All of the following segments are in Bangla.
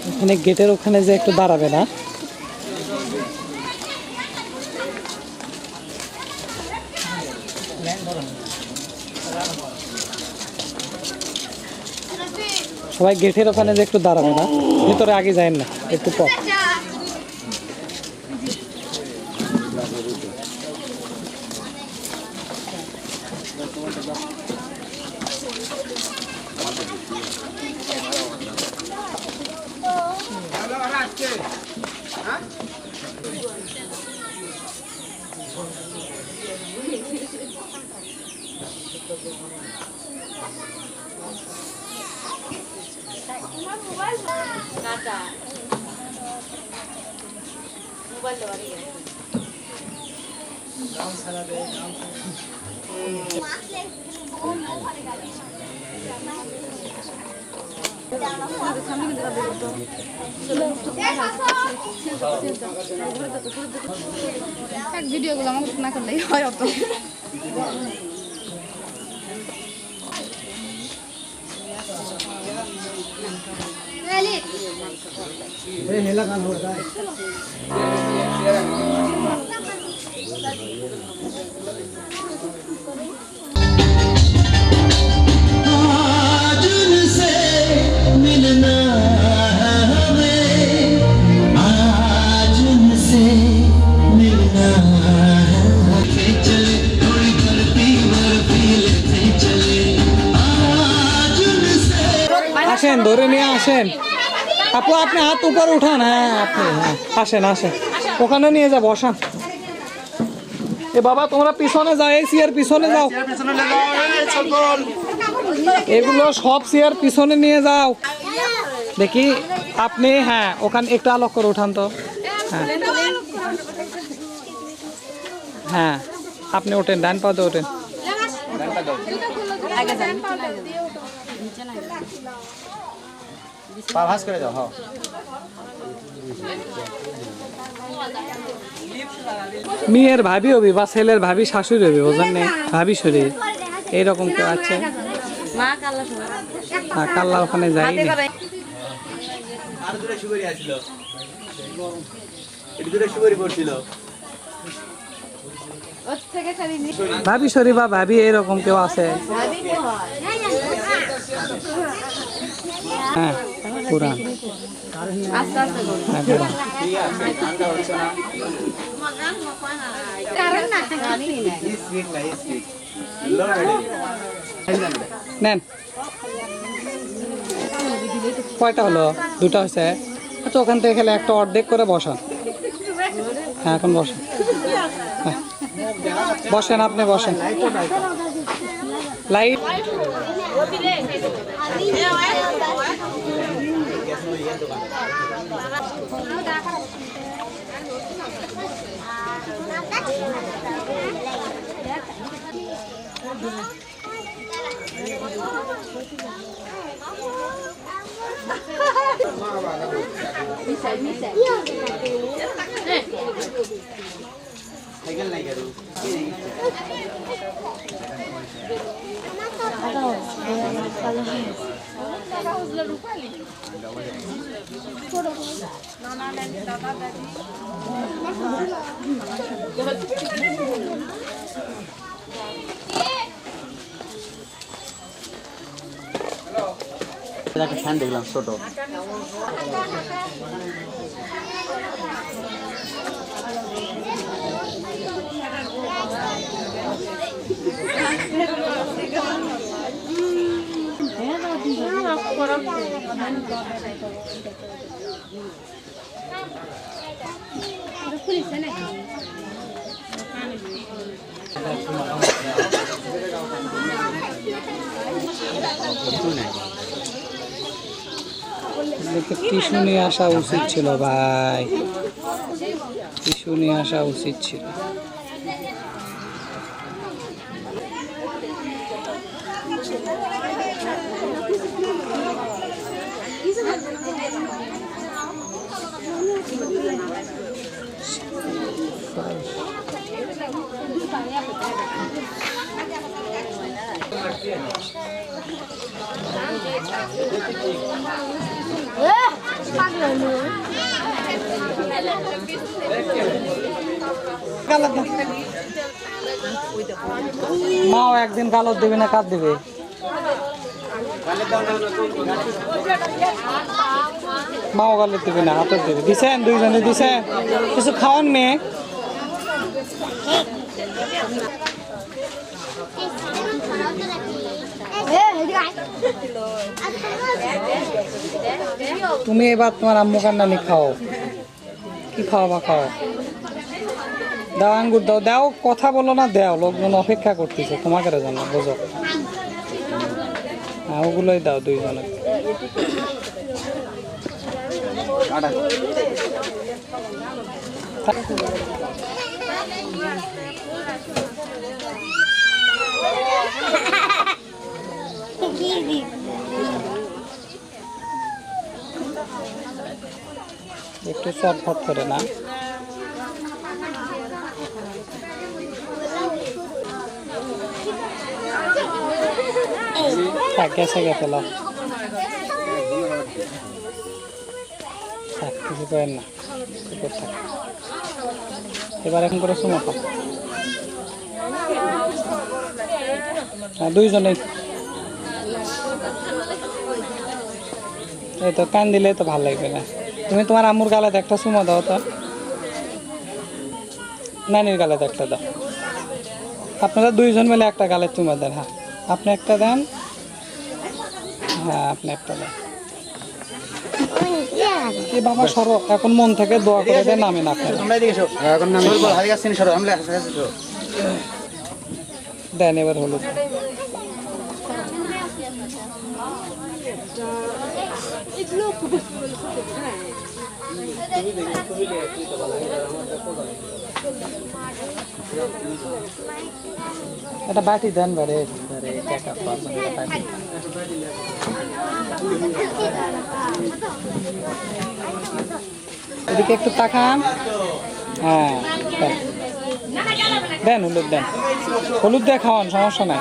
এখানে গেটের ওখানে যে একটু দাঁড়াবে না? সবাই গেটের ওখানে যে একটু দাঁড়াবে না, ভিতরে আগে যায় না, একটু পর। ভিডিওগুলো আমাকে না করলেই হয় অত। আসেন, ধরে নিয়ে আসেন। আপু আপনি হাত উপরে উঠান। হ্যাঁ আপনি, হ্যাঁ আসেন আসেন, ওখানে নিয়ে যা, বসান। এ বাবা তোমরা পিছনে যাও, এই চেয়ার পিছনে যাও, এগুলো সব চেয়ার পিছনে নিয়ে যাও। দেখি আপনি, হ্যাঁ ওখানে একটু আলোক করে উঠান তো। হ্যাঁ হ্যাঁ আপনি ওঠেন, ডান পাতে ওঠেন। মেয়ের ভাবি হবি বা ছেলের ভাবি শাশুড়ি হবি, বোঝেন নেই? ভাবি শরীর এইরকম কেউ আছে? কাল্লা ওখানে যাই। ভাবি শরীর বা ভাবি এরকম কেউ আছে? হ্যাঁ পুরান, হ্যাঁ পুরান। নেন, কয়টা হলো? দুটা হয়েছে। আচ্ছা ওখান থেকে খেলে একটা অর্ধেক করে বসান। হ্যাঁ এখন বসেন, হ্যাঁ বসেন, আপনি বসেন। লাইট ফ্যান দেখলাম ছোট। টিস্যু নিয়ে আসা উচিত ছিল ভাই, টিস্যু নিয়ে আসা উচিত ছিল। গালত দাও। মাও একদিন গালত দেবে না, কাজ দেবে। মাও গালত দেবে না, হাতে দেবে। দিছেন দুইজনে দিছেন, কিছু খাওয়ান মেয়ে। তুমি এবার তোমার আম্মু কান্নানি খাও, কি খাওয়াবা খাও। দাও আঙ্গুর দাও, দাও, কথা বলো না, দাও, লোকজন অপেক্ষা করতেছে তোমাকে জন্য, বুঝো। হ্যাঁ ওগুলোই দাও দুইজনে। একটু চটফট করে না। গেছে গেছে লাও, কিছু করেন না। এবার এখন করে সময় পাও। হ্যাঁ দুইজনেই। এই তো কান দিলে তো ভালো লাগবে না। তুমি তোমার আম্মুর গালাতে একটা চুমো দাও তো, নানির গালাতে একটা দাও। আপনারা দুইজন মিলে একটা গালের চুমো দেন। হ্যাঁ আপনি একটা দেন, হ্যাঁ আপনি একটা দেন। এ বাবা সরো, এখন মন থেকে দোয়া করে দেন, নামে না দেন। এবার হলুদ এটা বাটি দেন বারে, এদিকে একটু তাকান। হ্যাঁ দেন হলুদ দেন, হলুদ দিয়ে খাওয়ান, সমস্যা নাই।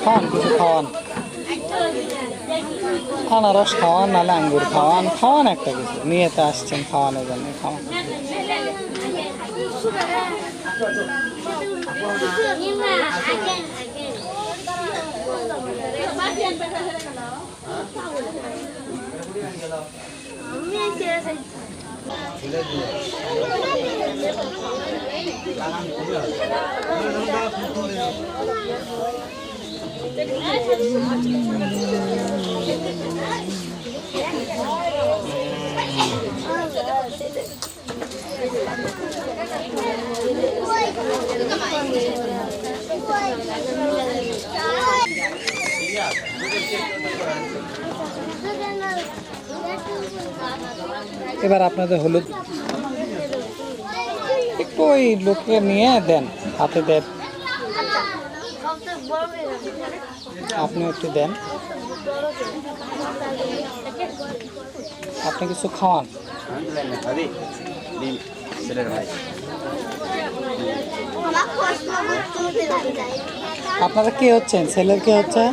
খাওয়ান, কিছু খাওয়ান, আনারস খাওয়ান, নাহলে আঙ্গুর খাওয়ান, খাওয়ান একটা কিছু, নিয়ে তো আসছেন খাওয়ানোর জন্য, খাওয়ান। এবার আপনাদের হলুদ একটু ওই লোককে নিয়ে দেন, হাতে দেন, আপনি একটু দেন। আপনি কিছু খাওয়ান। আপনারা কে হচ্ছেন, ছেলের কে হচ্ছে?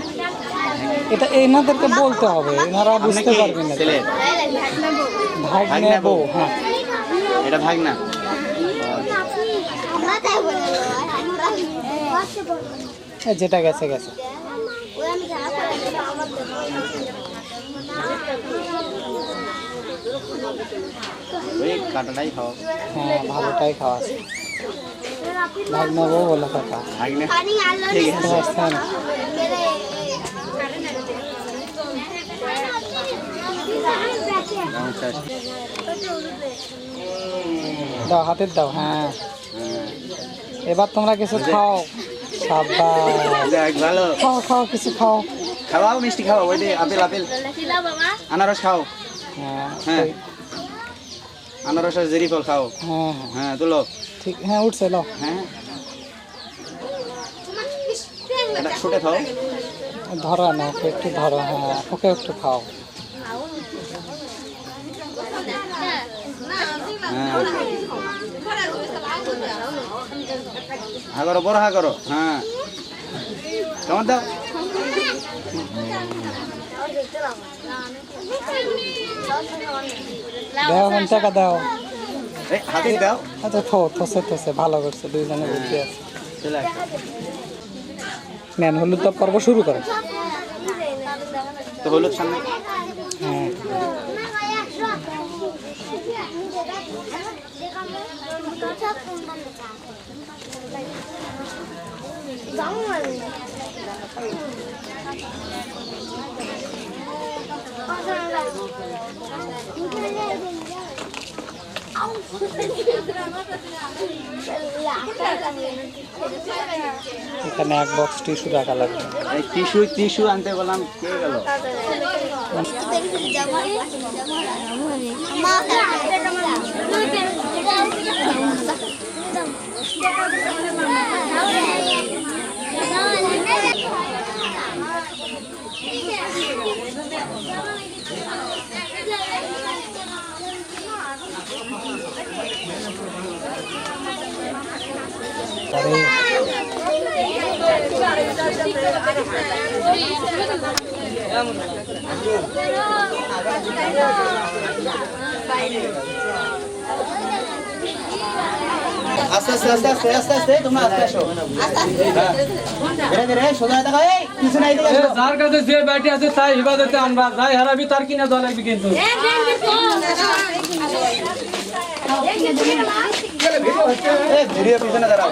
এটা এনাদেরকে বলতে হবে, এনারা বুঝতে পারবেন না। ভাগ্নে বউ, হ্যাঁ এটা ভাগনা। যেটা গেছে গেছে। ওই কাটাটাই খাও। হ্যাঁ ভালোটাই খাওয়া আছে। ভাগ্নে বউ বলে কথা। ভাগনা ঠিক আছে। বুঝছেন? দাও, হাতের দাও। হ্যাঁ এবার তোমরা কিছু খাও। যাক ভালো। খাও খাও, কিছু খাও। খাওয়াও, মিষ্টি খাও, ওই যে আপেল আপেল আনারস খাও। হ্যাঁ হ্যাঁ আনারস আর জেরি ফল খাও। হ্যাঁ হ্যাঁ তুলো। ঠিক, হ্যাঁ উঠছে, লো। হ্যাঁ এটা ছোটে খাও। ধরো না, ওকে একটু ধরো। হ্যাঁ ওকে একটু খাও। হ্যাঁ হা করো বড় হা করো হ্যাঁ কেমন দাও দাও এখন টাকা দাও। এই হাতে দাও আচ্ছা থসে ভালো করছে, দুইজনে বুদ্ধি আছে। চলে আসো নেন হলুদ তো পর্ব শুরু করে। তো হলুদ সামনে হ্যাঁ এখানে এক বক্স টিস্যু রাখা লাগবে। এই টিস্যু আনতে বললাম কে গেল আরে আস্তে আস্তে আস্তে আস্তে আস্তে আস্তে তোমরা আস্তে আসো ধীরে ধীরে সোজা থাকো এই কিছু নাই দিকে আসো যার কাছে যে ব্যাটি আছে তাই হিবাদতে আনবা, যাই হারাবি তার কিনা জল লাগবে কিন্তু। এই ভিডিও পিছনে দাঁড়াও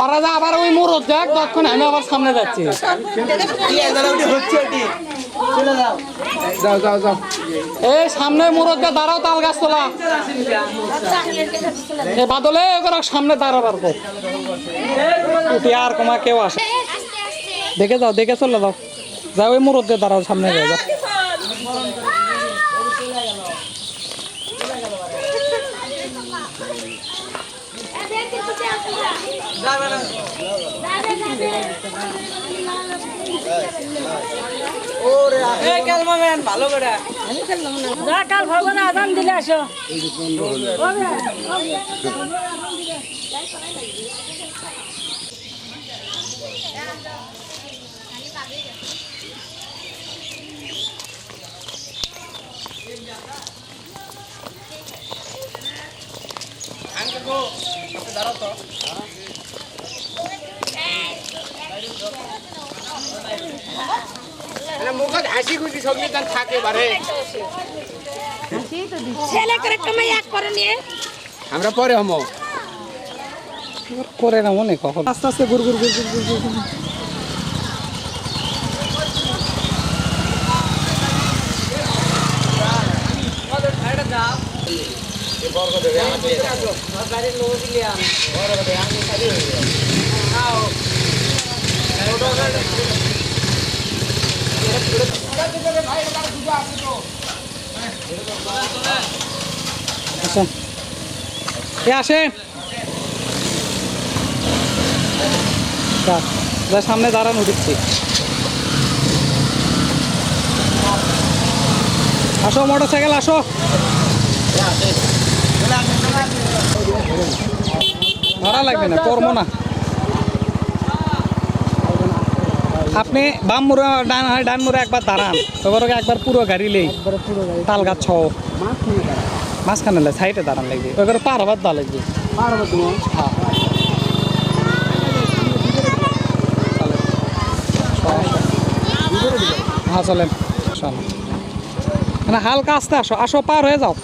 ওরা যা আবার ওই মোড়ত দেখ, তখন আমি আবার সামনে যাচ্ছি। কি দাঁড়াও ওটি হচ্ছে ওটি চলে যাও যাও এই সামনে মোড়ত দিয়ে দাঁড়াও, তাল গাছ তোলা। এ বাদলে ওরা সামনে দাঁড়াবার কো উঠি আর কমা কেউ আসে। দেখে যাও, দেখে চলে যাও, যাও ওই মোড়ত দিয়ে দাঁড়াও, সামনে যাও যাও। যা কাল ভগবান আদান দিলে আসো। ছেলে করে কামাই এক করে নিয়ে আমরা পরে হমো করে না মনে কখন আস্তে আস্তে গুড় গুড় গুড় গুড় গুড় গুড়। আসেন এ আসেন, যা সামনে দাঁড়ানো দিচ্ছি। আসো মোটরসাইকেল আসো। ভাড়া লাগবে না, করবো না। আপনি বাম মুড়ে ডান মুড়ে একবার দাঁড়ান, এবার একবার পুরো গাড়ি লেই তাল গাছ ছ মাঝখানে সাইডে দাঁড়ান লাগবে, ওই করে পার হবার দা লাগবে। হ্যাঁ চলেন, মানে হালকা আস্তে আসো, আসো পার হয়ে যাও।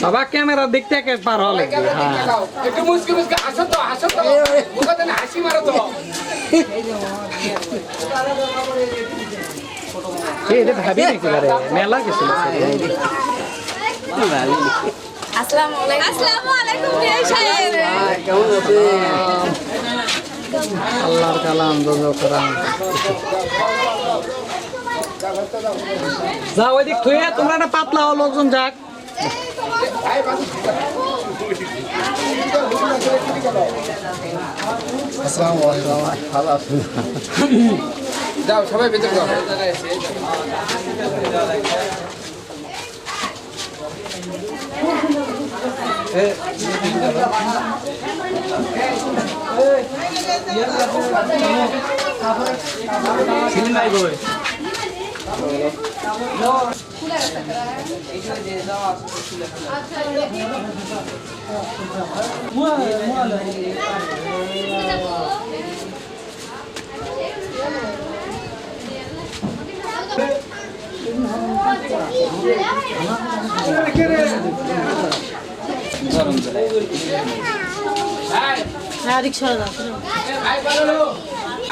বাবা ক্যামেরা দেখতে পার হলে একটু মুসকে মুসকে হাসো তো মুখতে না হাসি মারো তো ভাবি নাকি মেলা গেছিল। আসসালামু আলাইকুম বিআই সাহেব। আল্লাহর কালাম যা ওই দিক থুয়ে তোমরা একটা পাতলা লোকজন যাক। যাও সবাই ভেতরে যাও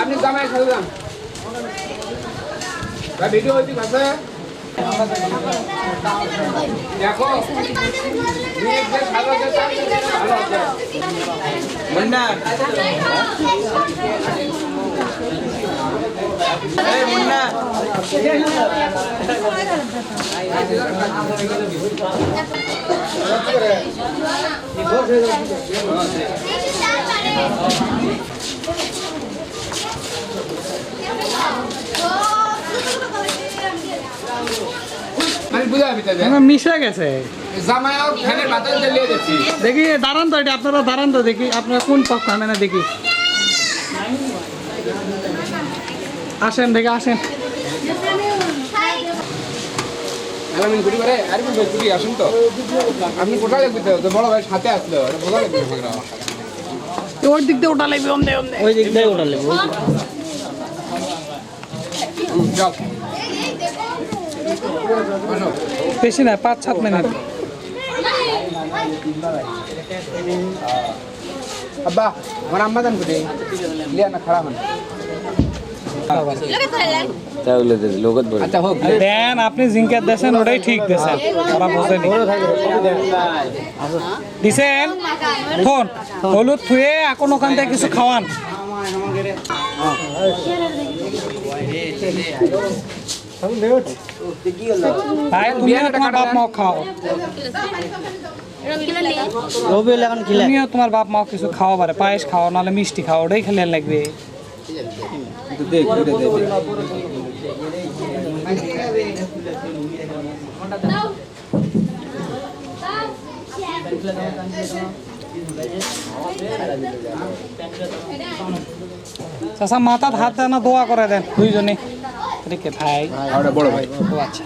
আপনি জামাই সাথে যান ভাই ভিডিও হইতে আছে দেখো মুন্না এই মুন্না আমি বুঝা ভিতরে মিশে গেছে জামাই আর ফ্যানের বাতাস জ্বালিয়ে দিচ্ছি দেখি দাঁড়ান তো এটা আপনারা দাঁড়ান তো দেখি আপনারা কোন পক্ষ আনে না দেখি আসেন দেখে আসেন আমি ঘুরি করে আরে ঘুরি আসুন তো আপনি কোথায় লাগবে তো বড় ভাই সাথে আসলো এটা বোঝা লাগবে ওর দিক দিয়ে ওটা লাগবে ওমদে ওমদে ওই দিক দিয়ে ওটা লাগবে যাও বসো বেশি না 5-7 মিনিট আব্বা আমার আম্মা জান কোথায় লিয়া না খারাপ না আচ্ছা হোক দেন আপনি জিঙ্কার দেন ওটাই ঠিক দেন ওরা বোঝেনি দিছেন ফোন হলুদ থুয়ে এখন ওখান থেকে কিছু খাওয়ান ভাই তুমিও তোমার বাপ মাও খাও রবিউল এখন খিলা তুমিও তোমার বাপ মাও কিছু খাও পারে পায়েস খাও নাহলে মিষ্টি খাও ওটাই খেলে লাগবে চাচা মাথাত হাত দেন না দোয়া করে দেন দুইজনে রেখে ভাই বড় ভাই ও আচ্ছা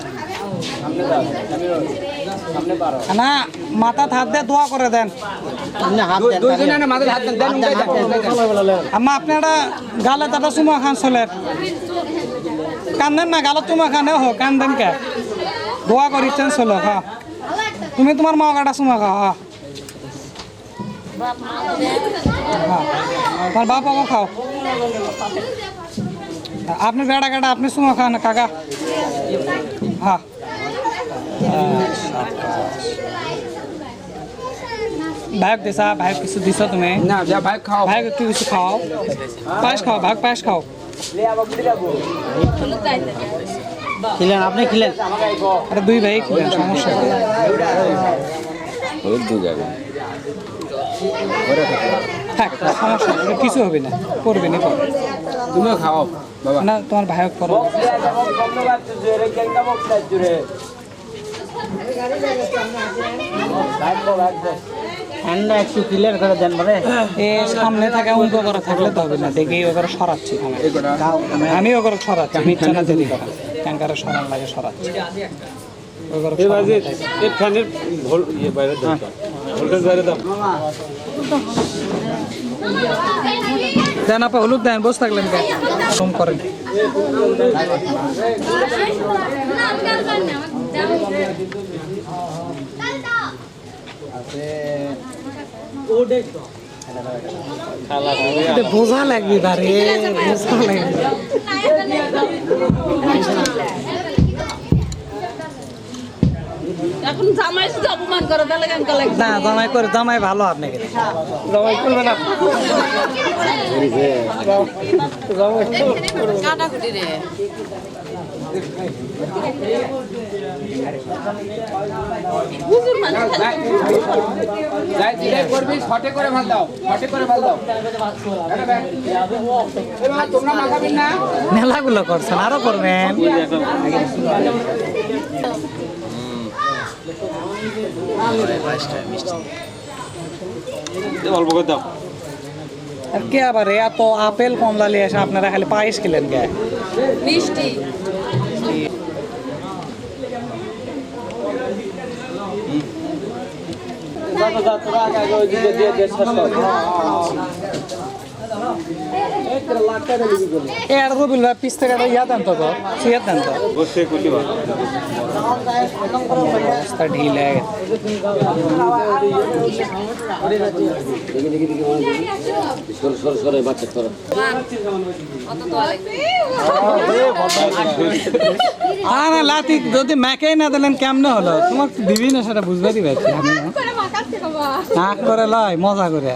না মাথাত হাত দিয়ে দোয়া করে দেন দুইজনে না মাথায় হাত দেন আম্মা আপনারা গালে তাটা চুমা খান চলে কান্দেন না গালত চুমা খানে হোক কান্দেন কে দোয়া করিছেন চলো হ্যাঁ তুমি তোমার মা কাটা চুমা খাও হ্যাঁ তোমার বাপাকে খাও আপনি বেড়া কাটা আপনি চুমা খান কাকা হ্যাঁ ভাইক দিছা ভাইক কিছু দিছ তুমি না যা ভাই খাও ভাইক একটু কিছু খাও পায়েস খাও ভাগ পায়েস খাও খিলেন আপনি খিলেন আরে দুই ভাই খেলেন সমস্যা নেই। থাক সমস্যা নেই, কিছু হবে না করবে না করবে তুমিও খাও বাবা না তোমার ভাইক করো ঠান্ডা একটু ক্লিয়ার করে দেন বলে এ সামনে থাকে উল্টো করে থাকলে তো হবে না দেখি ওকে সরাচ্ছি এই কটা আমি ওকে সরাচ্ছি মিথ্যা না দেরি করা ট্যাঙ্কারে সরান লাগে সরাচ্ছি ফ্যানের বাইরে ভোল্টেজ বাইরে দাম দেন আপা হলুদ দেন বসে থাকলেন কেন ফোন করেন বোঝা লাগবে বারে বোঝা লাগবে এখন জামাই শুধু অপমান করে তাহলে কেন করে না জামাই করে জামাই ভালো আপনাকে জামাই করবে না কাটাকুটি রে হুজুর মানে যাই দিলে করবি শর্টে করে ভাল দাও, শর্টে করে ভাল দাও। এবার তোমরা মাখাবেন না? মেলাগুলো করছেন, আরো করবেন। অল্প করে দাও। আর কে আবার এত আপেল কমলা নিয়ে এসে আপনারা খালি পায়েস খেলেন কে? মিষ্টি এ আর রবিল ভাই পিস থেকে একটা ইয়া দেন তো গো, সিয়া দেন তো। বসে করলি ভালো। রাস্তা ঢিল হয়ে গেছে। না লাতি যদি ম্যাকেই না দিলেন কেমনে হলো? তোমার দিবি না সেটা বুঝবে দিবে আমি না করে লয় মজা করে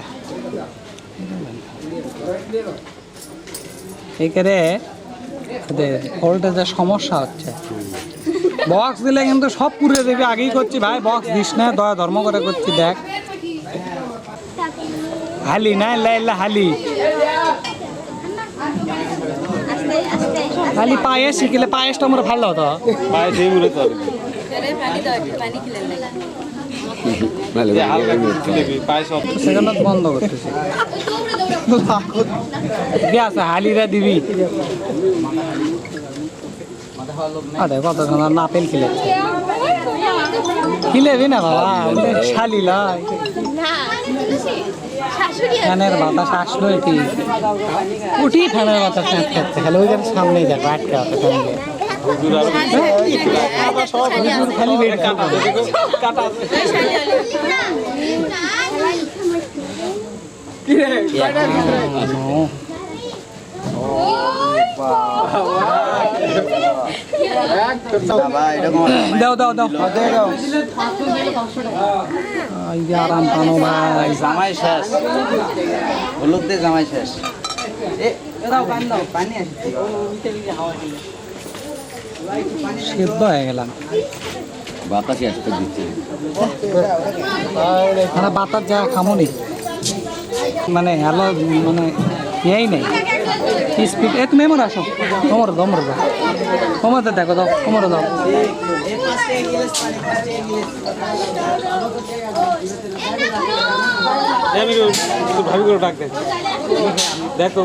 এখানে ভোল্টেজের সমস্যা হচ্ছে। বক্স দিলে কিন্তু সব পুড়ে দেবে, আগেই করছি ভাই বক্স দিস না, দয়া ধর্ম করে করছি। দেখ হালি না লাইলা হালি খালি পায়েস শিখিলে পায়েসটা আমার ভালো হতো। পায়ে সেই মনে তো পানি দাও, একটু পানি খেলেন পায়ে সব সেখানে বন্ধ করতেছি। আছে হালিরা দিবি আরে কতক্ষণ আর নাপেল খিলেছে, খিলেবি না বাবা, শালি লয়। ফ্যানের বাতাস আসলো কি উঠি, ফ্যানের বাতাস খাচ্ছে খালি ওই সামনেই দেখ আটকা আছে খালি বেড কাটা দাও দাও দাও আরাম পানো ভাই, জামাই শেষ, হলুদ দিয়ে জামাই শেষ। পানি আসছে, সিদ্ধ হয়ে গেলাম। বাতাসে আসতে দিচ্ছে। মানে বাতাস যা খামনি মানে হ্যালো মানে ইয়েই নেই স্পিড। এ তুমি এমন আসো, তোমার দাও তোমার দাও, তোমাদের দেখো দাও, তোমার দাও। আমি ভাবি করে ডাক দেখ দেখো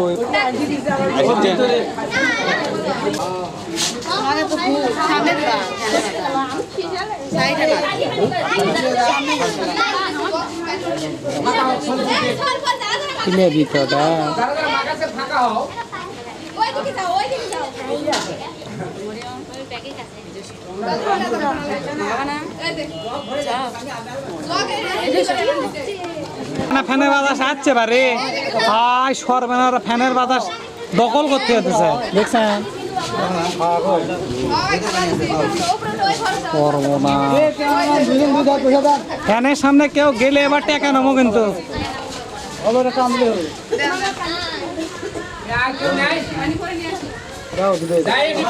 কিনে দিত ওটা ফাঁকা হও। না ফ্যানের বাতাস আসছে বারে, আয় সরবেনার ফ্যানের বাতাস দখল করতে হতেছে দেখছেন। করবো না, ফ্যানের সামনে কেউ গেলে এবার টেকা নেবো কিন্তু।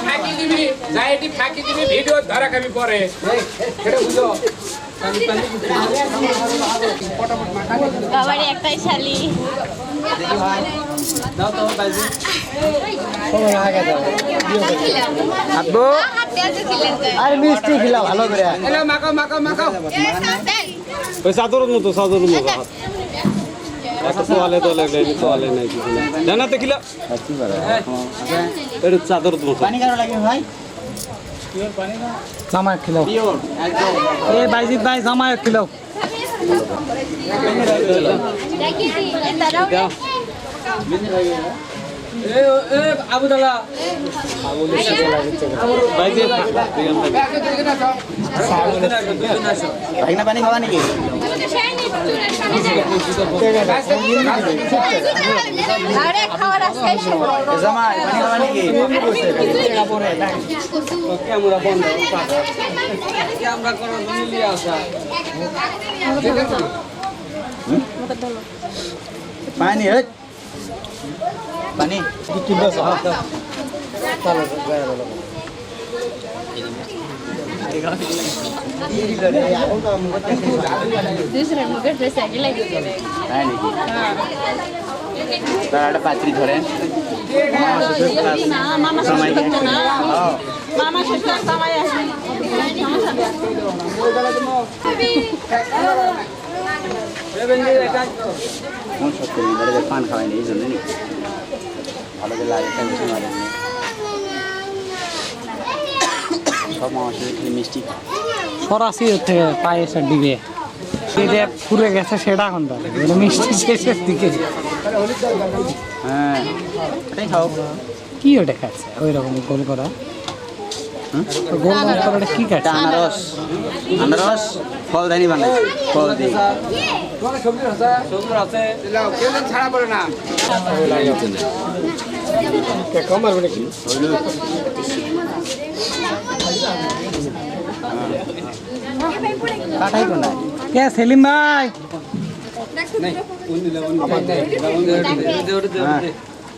ফাঁকি দিবি ভিডিও ধরা খাবি পরে সেটা বুঝো। বাবারে একটাই শালি আর মিষ্টি খিলাও ভালো করে। এলো মাখাও মাখাও মাখাও। ওই চাদরের মতো হাত একটা তোয়ালে তো লাগলে তোয়ালে নাই কিছু নাই জানাতে কিলা এটা চাদর মতো পানি কারো লাগে ভাই? জামাই খিলাও, পিওর একদম। এ বাইজিৎ ভাই জামাই খিলাও। আবুদালা বাইজে ভাই না পানি খাওয়া নাকি? খাওয়ার আছে জামাই পানি খাওয়া নাকি? ক্যামেরা বন্ধ ক্যামেরা করার জন্য নিয়ে আসা পানি হ্যাঁ পানি दूसरे मुझे ड्रेस आगे लगी তাই নাকি তার একটা পাত্রী ধরেন मामा জামাইকে मामा শ্বশুর জামাই আসে কোন সত্য নিয়ে পান খাওয়ায়নি এই জন্য ভালো করে লাগে টেনশন মারে সব মামার সাথে খালি মিষ্টি খায় সরাসরি হচ্ছে পায়েসা ডিবে এটা পুরে গেছে সেটা এখন মিষ্টি শেষের দিকে হ্যাঁ এটাই খাও কি ওটা খাচ্ছে ওই রকম গোল করা গোল করা ওটা কি খাচ্ছে এটা আনারস আনারস ফলদানি বানাই ফল দিয়ে লাও কেউ যেন ছাড়া পড়ে না কম মারবে নাকি কাটাই তো না কে সেলিম ভাই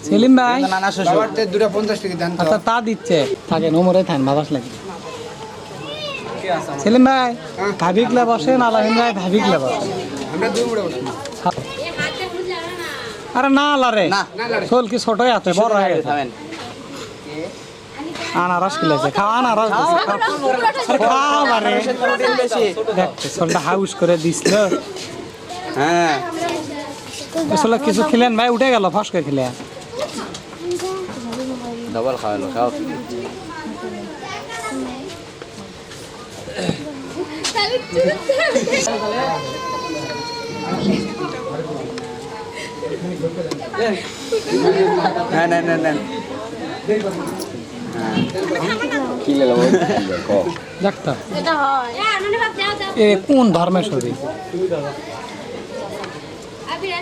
সেলিম ভাই নানা শ্বশুর বাবার তে 250 টাকা দেন তো আচ্ছা তা দিচ্ছে থাকে নোমরে থান বাবাস লাগে সেলিম ভাই ভাবিকলে বসেন আলামিন ভাই ভাবিকলে বসেন আমরা দুই মুড়ে বসি আরে না আলারে না শোল কি ছোটই আছে বড় হয়ে গেছে খাবেন আনারস খেলেছে খাওয়া আনারস দিছে, খাও। আরে খাও বারে বেশি দেখতে শোলটা হাউস করে দিছিল হ্যাঁ আসলে কিছু খেলেন ভাই উঠে গেল ফস করে খেলে ডবল খাওয়ালো খাও হ্যাঁ না না না কি লেলো দেখতো এটা হয় এ কোন ধর্মের ছবি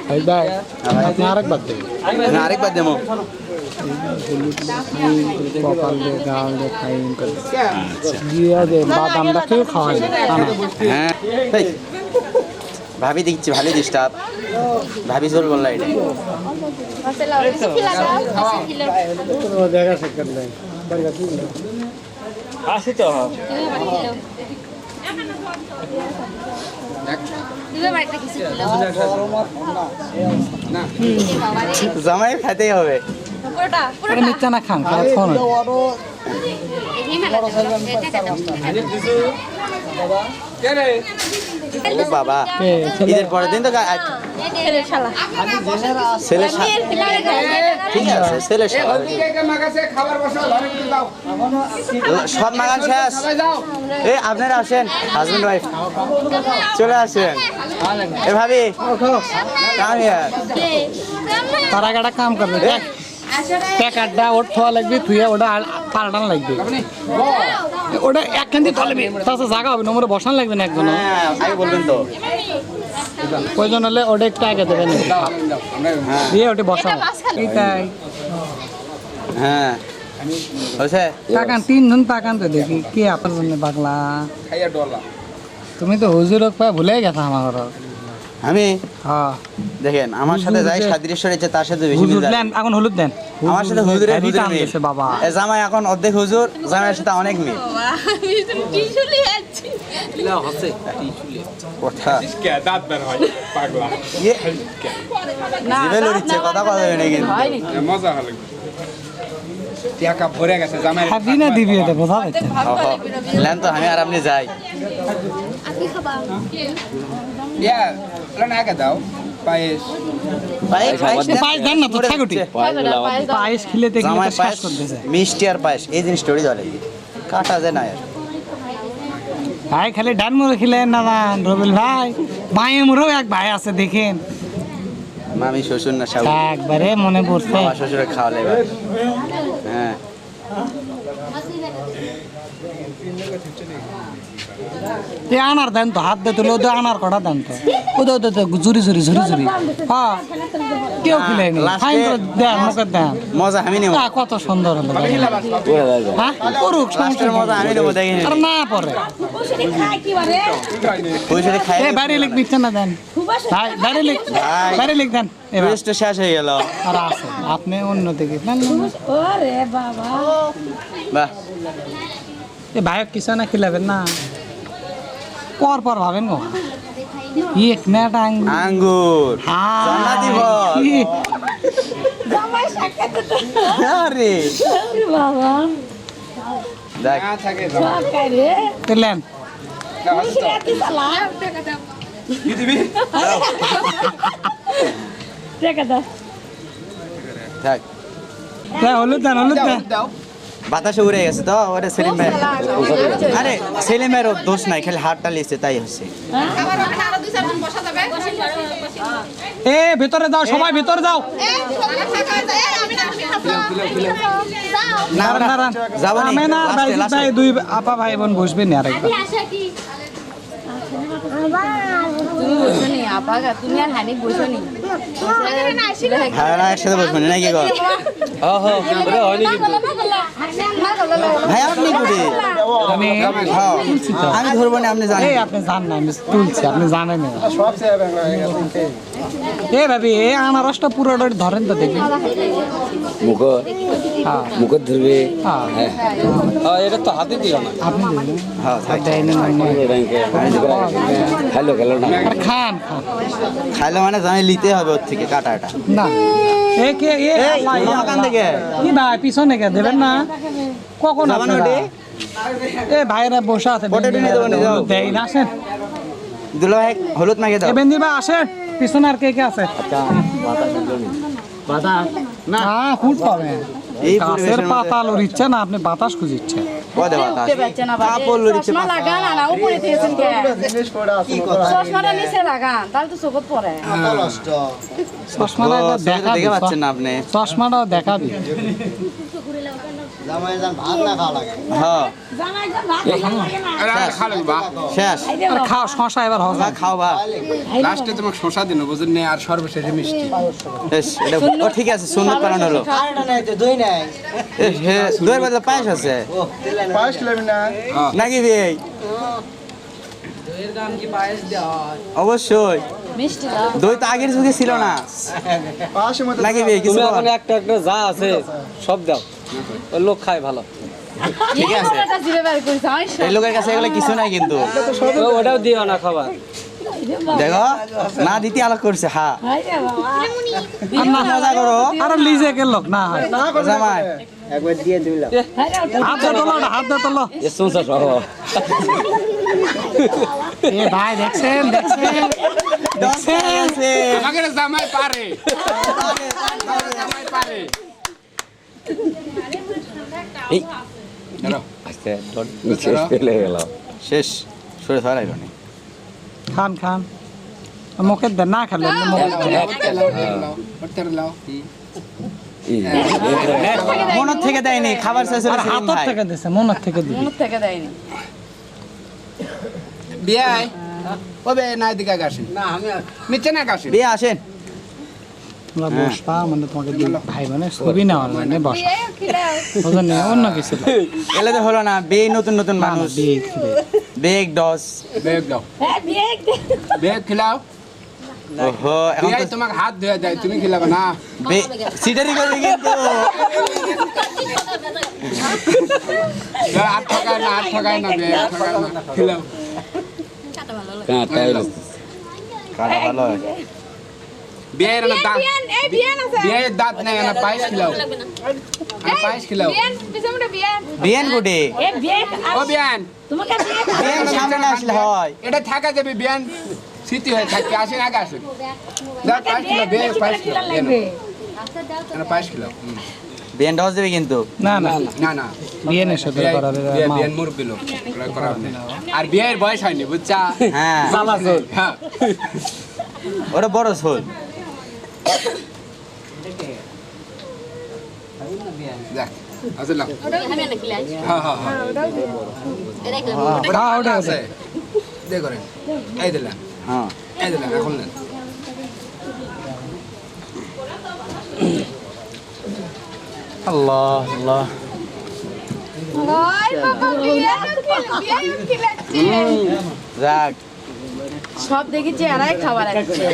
ভাই ভাই আপনি আরেকবার দেবেন না আরেকবার দেবো কপাল দিয়ে গাল দিয়ে ফাইন করে দিয়ে যে বাদামটা কেউ খাওয়াই না হ্যাঁ এই, ভাবি দেখছি ভালোই ডিস্টার্ব ভাবি জোর বললা এটা দেখা সাক্ষাৎ নাই আসি তো জামাই খাইতেই হবে আরে নিচে না খান খাওয়া ফোন কে রে ও বাবা কে ছেলে ঈদের পরের দিন তো ছেলে ঠিক আছে ছেলে কে কে মাগাছে খাবার বসাও ঘরে কিন্তু দাও সব মাগান শেষ সবাই যাও এ আপনারা আসেন হাজবেন্ড ওয়াইফ চলে আসেন এ ভাবি কাম ইয়ার তার আগে একটা কাম করবে দেখ প্যাকেটটা ওর থোয়া লাগবে তুইয়া ওটা পাল্টান লাগবে ওটা একখান দিয়ে থাকবে তাছাড়া জায়গা হবে নম্বরে বসান লাগবে না একজন হ্যাঁ আগে বলবেন তো প্রয়োজন হলে ওটা একটু আগে দেবেন হ্যাঁ দিয়ে ওটা বসান এইটাই হ্যাঁ হয়েছে তাকান তিনজন তাকান তো দেখি কি আপনার জন্য পাগলা খাইয়া ডলা তুমি তো হুজুরক পায় ভুলে গেছো আমার ঘর আমি হ্যাঁ দেখেন আমার সাথে যাই সাদৃশ্য রয়েছে তার সাথে বেশি হুজুর মিল যায়। দেন এখন হলুদ দেন আমার সাথে হুজুরের হেভি হুজুর টান মিল। দিয়েছে বাবা এ জামাই এখন অর্ধেক হুজুর জামাইয়ের সাথে অনেক মিল কথা কে দাঁত বের হয় পাগলা ইয়ে জিভে লড়িচ্ছে কথা কথা হয়নি কিন্তু মজা হলো টাকা ভরে গেছে জামাই খাবি না দিবি এটা বোঝা যাচ্ছে লেন তো আমি আর আপনি যাই ইয়া না আগে দাও পায়েস পায়েস পায়েস দেন না তো ছাগুটি পায়েস খেলে দেখলে জামাই তো শ্বাস পায়েস করতেছে মিষ্টি আর পায়েস এই জিনিস স্টোরি ধরে কাটা যায় না আর ভাই খালি ডান মুড়ো খেলেন না দান রবিল ভাই বাঁয়ে মুড়ো এক ভাই আছে দেখেন মামি শ্বশুর না শাহু একবারে মনে পড়ছে মামা শ্বশুরে খাওয়ালে এবার হ্যাঁ এ আনার দেন তো হাত দিয়ে তুলে ওদের আনার কটা দেন তো ওদের ওদের ঝুরি ঝুরি ঝুরি ঝুরি হ্যাঁ কেউ খেলেনি Last-এ- ফাইন করে দেন মুখে দেন মজা আমি নেব আহ, কত সুন্দর হলো হ্যাঁ করুক সমস্যা লাস্টের মজা আমি নেবো দেখিনি আর না পরে পয়সা খাই এ বাইরে লিখ দিচ্ছে না দেন ভাই বাইরে লিখ ভাই। বাইরে লিখ দেন এবার রেস্টটা শেষ হয়ে গেল আর আছে আপনি অন্য থেকে নেন, নেন, নেন। বাহ এ ভাইক কিছু না খিলাবেন না পর পর ভাবেন গো এক না টাং আঙ্গুর জান্নাতি ফল জামাই সাক্ষাৎ আরে বাবা দেখ না থাকে সব করে দিলেন রাতে সালাম কি দিবি দেখা দাও দেখ হলুদ দেন দাও বাতাসে উড়ে গেছে তো ওরে সেলিম ভাই আরে সেলিমের দোষ নাই খালি হাতটা লিখছে তাই হচ্ছে এ ভেতরে যাও সবাই ভেতরে যাও না না যাবো নি আমি না লাস্টে, ভাই লাস্টে। ভাই দুই আপা ভাই বোন বসবেন না আরেকবার তুমি বসো নি আপাগা তুমি আর হানি বসো নি হ্যাঁ না একসাথে বসবেন নাকি গো ভাই আপনি কুড়ি আমি হ্যাঁ আমি ধরবো না আপনি জানেন এই আপনি জান না আমি তুলছি আপনি জানেন না এ ভাবি এই আনারসটা পুরোটা ধরেন তো দেখি মুখ হ্যাঁ মুখ ধরবে হ্যাঁ হ্যাঁ এটা তো হাতে দিও না আপনি দিলেন হ্যাঁ থাক। হ্যালো খেলো না আর খান খান খাইলে মানে জানি নিতে হবে ওর থেকে কাটাটা না এ কে এ আল্লাহ, এ দোকান থেকে কি ভাই পিছনে কে দেবেন না কখন যাবেন আপনারা? ওটি? এ ভাইরা বসে আছে পটেটো নিয়ে যাবো, নিয়ে যাও। দেই না আসেন দুলো ভাই হলুদ মাখিয়ে দাও এ বেন্দি ভাই আসেন পিছনে আর কে কে আছে না ফুট পাবেন এই গাছের পরিবেশের পাতা লড়িচ্ছে না আপনি বাতাস খুঁজিচ্ছেন কদে বাতাস উঠতে পারছে না বাবা কাপড় লড়িচ্ছে চশমা লাগান আর উপরে দিয়েছেন কে চশমাটা নিচে লাগান তাহলে তো চোখত পড়ে চশমাটা একবার দেখা দেখে দিই, পাচ্ছেন না আপনি চশমাটাও দেখা দিই হ্যাঁ জামাই যা ভাত লাগে না আরে আমি খালো বা শেষ আর খাও শশা এবার হবে বা খাও বা লাস্টে তোমাকে শশা দিন বুঝেন না আর সর্বশেষে মিষ্টি বেশ এটা ও ঠিক আছে সুন্নত পালন হলো এ, হে, দইয়ের বদলে পায়েস আছে নাকি ভাই অবশ্যই মিষ্টি দাও দই তো আগের যুগে ছিল না নাকি ভাই কিছু তুমি বল? এখন একটা একটা যা আছে সব দাও ওই লোক খায় ভালো ঠিক আছে এটা জিভে বের করেছে আমি এই লোকের কাছে এগুলো কিছু নাই কিন্তু ওটাও দিও না খাবার দেখো না দিতে আলোক করছে হ্যাঁ হাই রে বাবা মজা করো আর লিজে লোক না হয় জামাই হাই রে হাত দিয়ে তোলো না, হাত দিয়ে তোলো এ সংসার সহ এ ভাই দেখছেন দেখছেন দেখছেন আছে। আমাকে না জামাই পারে জামাই পারে এই ধরো আস্তে ডট নিচে ফেলে গেল শেষ সরে ধরাই নি খান খান মুখে দেন না খেলে মুখে দেন। লাও মনের থেকে দেয়নি খাবার শেষ আর হয়েছে হাতর থেকে দিছে মনের থেকে দিবে মুখ থেকে দেয়নি বিয়াই ওবে নাই দিকে গাছেন না আমি নিচে না গাছেন বিয়ে আসেন তোমরা বসবা মানে তোমাকে দুই ভাই মানে ছবি নেওয়ার মানে বসা বুঝলেন না? অন্য কিছু না। এলে তো হলো না বিয়ে নতুন নতুন না, না, মানুষ বিয়ে খিলে। বেগ ডস বেগ দাও হ্যাঁ বিয়ে বেগ খিলাও ওহো এখন বিয়াই তো তোমাকে হাত ধুয়ে দেয় তুমি খিলাবে না সিটারি করবি কিন্তু হাত ঠকায় না বিয়াই হাত ঠকায় না খিলাও কাঁটা এলো কাটা ভালো হয়। বিয়াইয়ের না দাঁত এই বিয়ান আছে বিয়াইয়ের দাঁত নেই না পায়েস খিলাও পায়েস খিলাও বিয়ান পিছনে বিয়ান বিয়েন গুটি এ বিয়ে ও বিয়ান তোমাকে বিয়ে বিয়েন সামনে না আসলে হয় এটা থাকা যাবে বিয়ান স্মৃতি হয়ে থাকবে আসেন আগে আসেন দাও পায়েস খিলাও বিয়াই পায়েস খিলাও পায়েস খিলাও বিয়েন ডস দেবে কিন্তু না না না না বিয়ে নেই সাথে করাবে মা। বিয়ান মুরব্বী লোক ওরা করাবে না। আর বিয়ের বয়স হয়নি বুঝছা হ্যাঁ হ্যাঁ ওটা বড় সোল দেখ আসলে লাও আমি নাকি লাই হ্যাঁ হ্যাঁ হ্যাঁ হ্যাঁ, ওটা আছে দে করেন এই দিলাম হ্যাঁ এই দিলাম এখন নেন আল্লাহ আল্লাহ ওই বাবা বিয়ান যাক সব দেখি চেহারাই খাবার আছে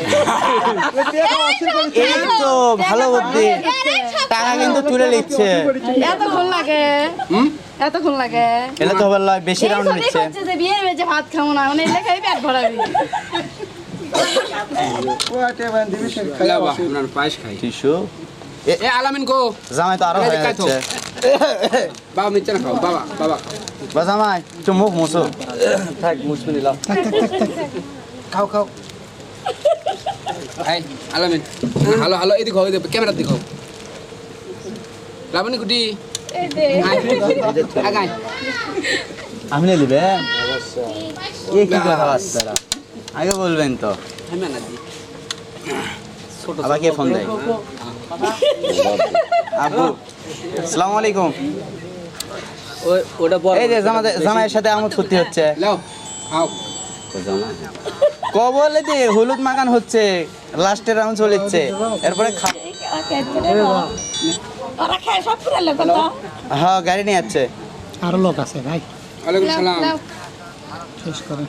এই তো ভালো বুদ্ধি টাকা কিন্তু তুলে নিচ্ছে এত ভাল লাগে হুম এতক্ষণ লাগে এটা তো বললো বেশি এই রাউন্ড জন্যই নিচ্ছে করছে যে বিয়ে হয়েছে ভাত খাবো না মানে এলে খাই পেট ভরাবি লাও বাবা আমরা পায়েস খাই টিস্যু এ আলামিন গো জামাই তো আরো হয়ে খাই তো। যাচ্ছে বাবা মিচে না খাও বাবা বাবা বা জামাই একটু মুখ মুছো থাক মুছবি নিলাম খাও খাও এই আলামিন হ্যালো হ্যালো এদিকে হও এদিকে ক্যামেরা দিকে হও লাবণী গুটি আগাই আমি নিয়ে নিবে কে কি কথা বাচ্চারা আগে বলবেন তো আমি না দি আবার কে ফোন দেয় আবু আসসালামু আলাইকুম এই যে জামাইয়ের সাথে আমার ছুটি হচ্ছে লাও খাও ক বলে যে হলুদ মাখান হচ্ছে লাস্টের রাউন্ড চলেছে এরপরে ওরা খায় সব পুরা লোক তো হ্যাঁ গাড়ি নিয়ে যাচ্ছে আরো লোক আছে ভাই ওয়ালাইকুম সালাম শেষ করে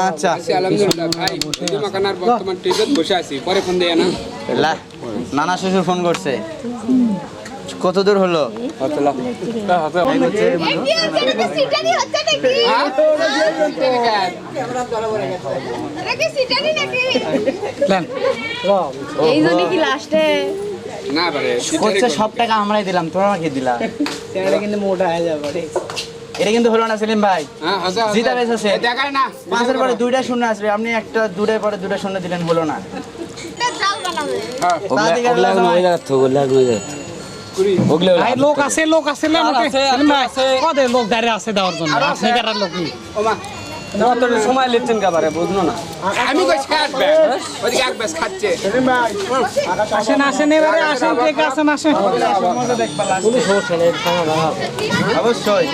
আচ্ছা আছি আলহামদুলিল্লাহ ভাই শুধু মাকানার বর্তমান টিভিতে বসে আছি পরে ফোন দেয় না নানা শ্বশুর ফোন করছে কত দূর হলো সিটানি হচ্ছে নাকি এটা কি সিটানি নাকি এই জন্য কি লাস্টে না পারে হচ্ছে সব টাকা আমরাই দিলাম তোরা আমাকে দিলা এটা কিন্তু হলো না সেলিম ভাই হ্যাঁ হাসা জিতা বেঁচেছে দেখায় না 5 এর পরে 2টা শূন্য আসবে আপনি একটা 2টার পরে 2টা শূন্য দিলেন হলো না এটা জাল বানাবে ভাই লোক আছে লে আমাকে সেলিম ভাই কদে লোক দাঁড়িয়ে আছে দেওয়ার জন্য আপনি কারার লোক ওমা সময় লিখছেন কাবারে বুঝলো না আমি কই আসবে ওদিকে এক বেশ খাচ্ছে আসেন এবারে আসেন কে আসেন আসেন অবশ্যই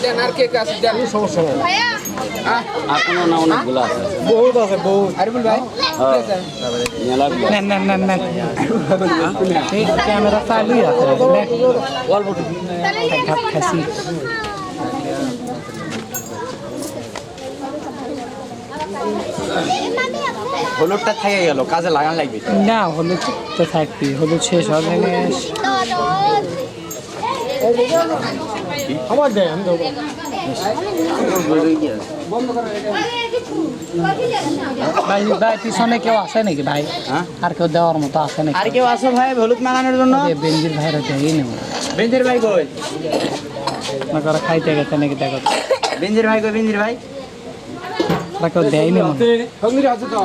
দেন আর কে কাছে দেন সমস্যা নাই ভাইয়া এখনো না অনেকগুলো আছে আরিফুল ভাই নেন এই ক্যামেরা চালুই আছে তাহলে এই ঘাট খাসি হলুদটা থেকে গেল কাজে লাগান লাগবে না হলুদ তো থাকবি হলুদ শেষ হবে আমার দেয় আমি দেবো ভাই ভাই পিছনে কেউ আছে নাকি ভাই হ্যাঁ? আর কেউ দেওয়ার মতো আছে নাকি আর কেউ আসো ভাই হলুদ মাখানোর জন্য বেঞ্জির ভাইরা দেয়ই নেব বেঞ্জির ভাই কই না করে খাইতে গেছে নাকি দেখো বেঞ্জির ভাই কই বেঞ্জির ভাই ওরা কেউ দেয়ই নেব সঙ্গীর আছে তো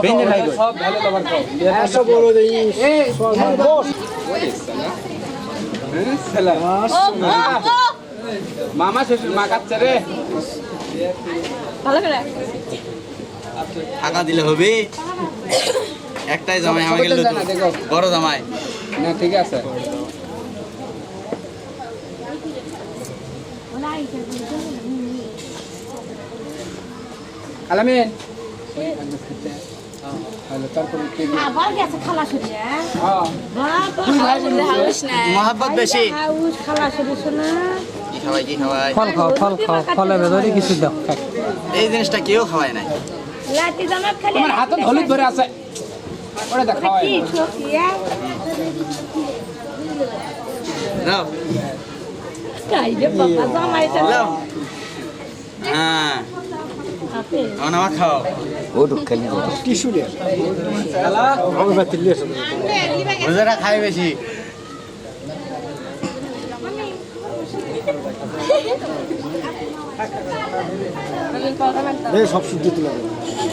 বেঞ্জির ভাই কই সব ভালো খাবার খাও এসব বলো দেই মামা শ্বশুর মা কাচ্ছে রে ভালো করে টাকা দিলে হবে একটাই জামাই আমাকে বড় জামাই না ঠিক আছে আলামিন হ্যালো তারপর কি আবার গেছে খালা শুনে হ্যাঁ হাউস না মহাব্বত বেশি হাউস খালা শুনে শোনা কি খাওয়াই ফল খাও ফলের ভেতরে কিছু দাও এই জিনিসটা কেউ খাওয়ায় নাই লাতি জামাত খালি তোমার হাতত হলুদ ভরে আছে ওরে দেখ খাওয়াই কি ছোকিয়া নাও কাই রে বাবা জামাইটা নাও হ্যাঁ হাতে আমার খাও বুঝারা খায় বেশি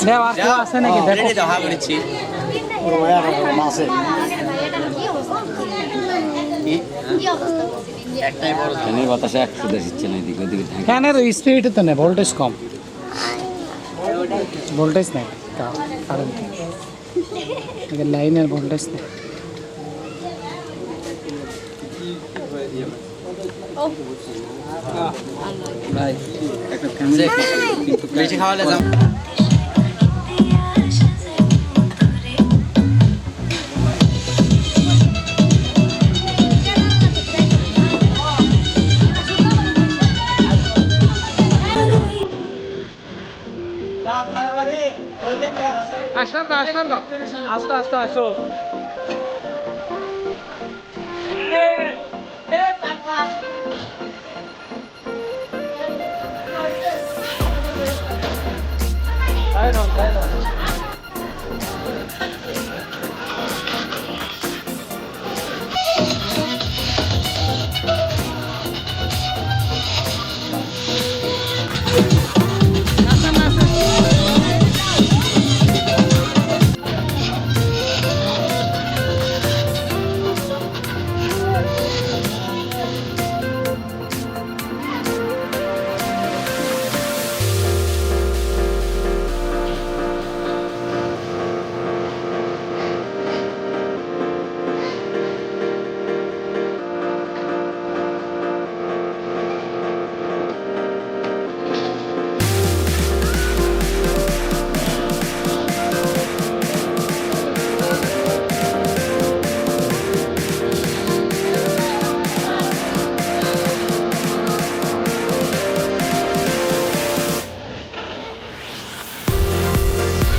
দেও আর কেউ আছে নাকি দেখো রেডি দাও হা করেছি একটাই বড় ফ্যানের বাতাসে 100 দিচ্ছে না এদিকে ওদিকে ঢাকা ফ্যানের স্পিড তো নেই ভোল্টেজ কম ভোল্টেজ নেই কারেন্ট লাইনের ভোল্টেজ নেই বেশি খাওয়ালে যাও আসলাম আস্তে আসো তাই না